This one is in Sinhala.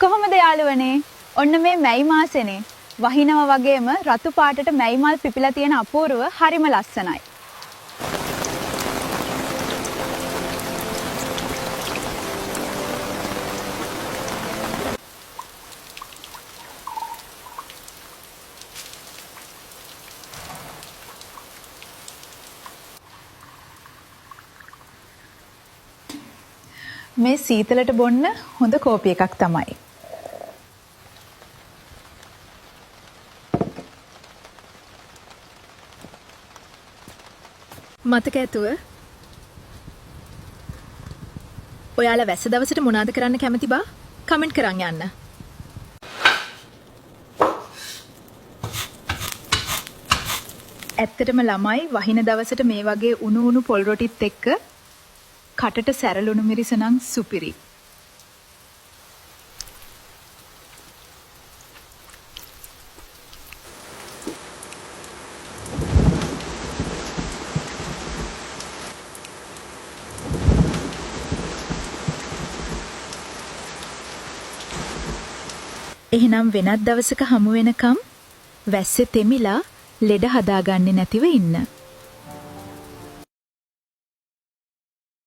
කොහොමද යාළුවනේ? ඔන්න මේ මැයි මාසෙනේ. වහිනව වගේම රතු පාටට මැයි මල් පිපිලා තියෙන අපූර්ව හරිම ලස්සනයි. මේ සීතලට බොන්න හොඳ කෝපි එකක් තමයි. මතක ඇතුව ඔයාලා වැස්ස දවසට මොනවද කරන්න කැමති බා කමෙන්ට් කරන් යන්න. ඇත්තටම ළමයි වහින දවසට මේ වගේ උණු උණු පොල් රොටිත් එක්ක කටට සැරලුණු මිරිස නම් සුපිරි. එහෙනම් වෙනත් දවසක හමු වෙනකම් වැස්සේ තෙමිලා ලෙඩ හදාගන්නේ නැතිව ඉන්න.